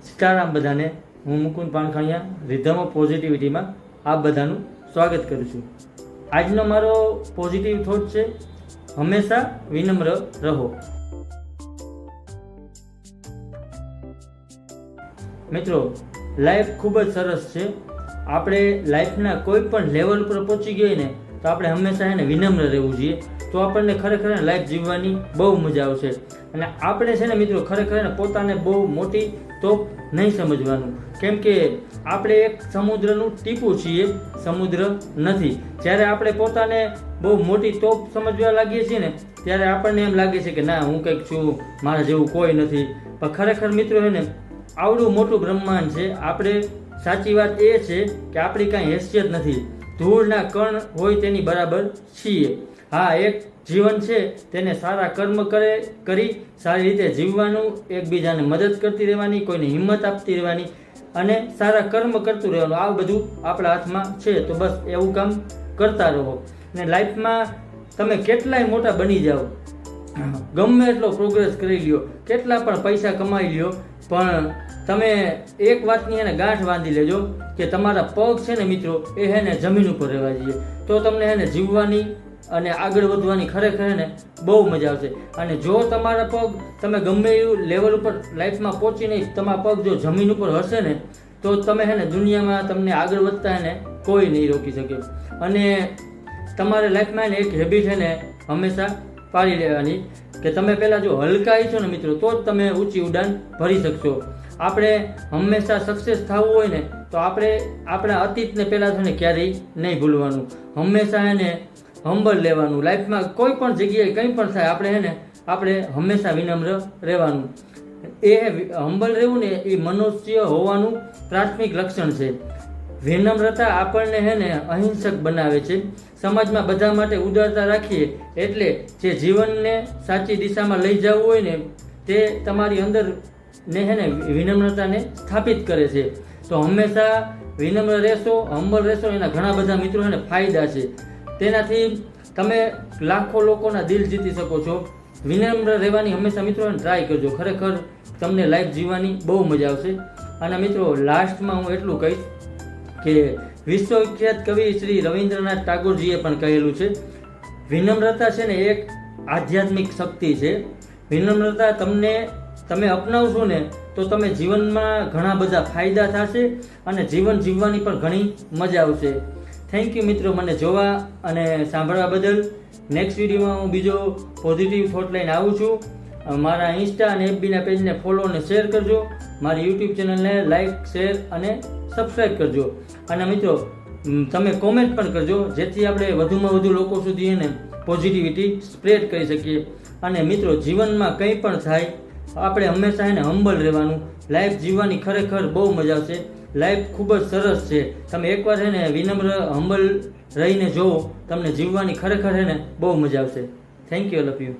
સીતારામ બધાને. હું Mukund પાનખાણીયા rhythm of પોઝિટિવિટીમાં આપ બધાનું સ્વાગત કરું છું. આજનો મારો પોઝિટિવ થોટ છે, હંમેશા વિનમ્ર રહો. મિત્રો, લાઈફ ખૂબ જ સરસ છે. આપણે લાઈફના કોઈ પણ લેવલ ઉપર પહોંચી ગઈ ને તો આપણે હંમેશા એને વિનમ્ર રહેવું જોઈએ. તો આપણને ખરેખર લાઈફ જીવવાની બહુ મજા આવશે. અને આપણે છે ને મિત્રો, ખરેખર પોતાને બહુ મોટી તોપ નહીં સમજવાનું. કેમ કે આપણે એક સમુદ્રનું ટીપું છીએ, સમુદ્ર નથી. જ્યારે આપણે પોતાને બહુ મોટી તોપ સમજવા લાગીએ છીએ ને ત્યારે આપણને એમ લાગે છે કે ના, હું કંઈક છું, મારા જેવું કોઈ નથી. પણ ખરેખર મિત્રો છે ને, આવડું મોટું બ્રહ્માંડ છે. આપણે સાચી વાત એ છે કે આપણી કાંઈ હેસિયત નથી, ધૂળના કણ હોય તેની બરાબર છીએ. હા, એક જીવન છે તેને સારા કર્મ કરી સારી રીતે જીવવાનું, એકબીજાને મદદ કરતી રહેવાની, કોઈને હિંમત આપતી રહેવાની અને સારા કર્મ કરતું રહેવાનું. આ બધું આપણા હાથમાં છે. તો બસ એવું કામ કરતા રહો. અને લાઈફમાં તમે કેટલાય મોટા બની જાઓ, ગમે એટલો પ્રોગ્રેસ કરી લ્યો, કેટલા પણ પૈસા કમાઈ લ્યો, પણ તમે એક વાતની એને ગાંઠ બાંધી લેજો કે તમારા પગ છે ને મિત્રો, એ હે ને જમીન ઉપર રહેવા જોઈએ. તો તમને હે ને જીવવાની અને આગળ વધવાની ખરેખર ને બહુ મજા આવશે. અને જો તમારા પગ, તમે ગમે એવું લેવલ ઉપર લાઈફમાં પહોંચી નહીં, તમારા પગ જો જમીન ઉપર હશે ને તો તમે હે ને દુનિયામાં તમને આગળ વધતા ને કોઈ નહીં રોકી શકે. અને તમારે લાઈફમાં એક હેબિટ છે ને હંમેશા પાડી લેવાની કે તમે પહેલાં જો હલકા છો ને મિત્રો, તો જ તમે ઊંચી ઉડાન ભરી શકશો. આપણે હંમેશા સક્સેસ થવું હોય ને તો આપણે આપણા અતીતને પહેલાં છે ને ક્યારેય નહીં ભૂલવાનું. હંમેશા એને હમ્બલ લેવાનું. લાઈફમાં કોઈ પણ જગ્યાએ કંઈ પણ થાય, આપણે હંમેશા વિનમ્ર રહેવાનું. એ હમ્બલ રહેવું ને એ મનુષ્ય હોવાનું પ્રાથમિક લક્ષણ છે. વિનમ્રતા આપણને હે ને અહિંસક બનાવે છે. સમાજમાં બધા માટે ઉદારતા રાખીએ એટલે જે જીવનને સાચી દિશામાં લઈ જવું હોય ને તે તમારી અંદર ને હે ને વિનમ્રતાને સ્થાપિત કરે છે. તો હંમેશા વિનમ્ર રહેશો, હમ્બલ રહેશો, એના ઘણા બધા મિત્રો એને ફાયદા છે. તેનાથી તમે લાખો લોકોના દિલ જીતી શકો છો. વિનમ્ર રહેવાની હંમેશા મિત્રો ટ્રાય કરજો. ખરેખર તમને લાઈફ જીવવાની બહુ મજા આવશે. અને મિત્રો, લાસ્ટમાં હું એટલું કહીશ કે વિશ્વવિખ્યાત કવિ શ્રી રવિન્દ્રનાથ ટાગોરજીએ પણ કહેલું છે, વિનમ્રતા છે ને એક આધ્યાત્મિક શક્તિ છે. વિનમ્રતા તમે અપનાવશો ને તો તમે જીવનમાં ઘણા બધા ફાયદા થશે અને જીવન જીવવાની પણ ઘણી મજા આવશે. થેન્ક યુ મિત્રો, મને જોવા અને સાંભળવા બદલ. નેક્સ્ટ વિડીયોમાં હું બીજો પોઝિટિવ થોટ લઈને આવું છું. મારા ઇન્સ્ટા અને એફબીના પેજને ફોલો અને શેર કરજો. મારી યુટ્યુબ ચેનલને લાઇક, શેર અને સબસ્ક્રાઈબ કરજો. અને મિત્રો, તમે કોમેન્ટ પણ કરજો, જેથી આપણે વધુમાં વધુ લોકો સુધી એને પોઝિટિવિટી સ્પ્રેડ કરી શકીએ. અને મિત્રો, જીવનમાં કંઈ પણ થાય, આપણે હંમેશા એને હમ્બલ રહેવાનું. લાઈફ જીવવાની ખરેખર બહુ મજા આવશે. લાઈફ ખૂબ જ સરસ છે. તમે એકવાર છે ને વિનમ્ર, હમ્બલ રહીને જોવો, તમને જીવવાની ખરેખર છે ને બહુ મજા આવશે. Thank you, all of you.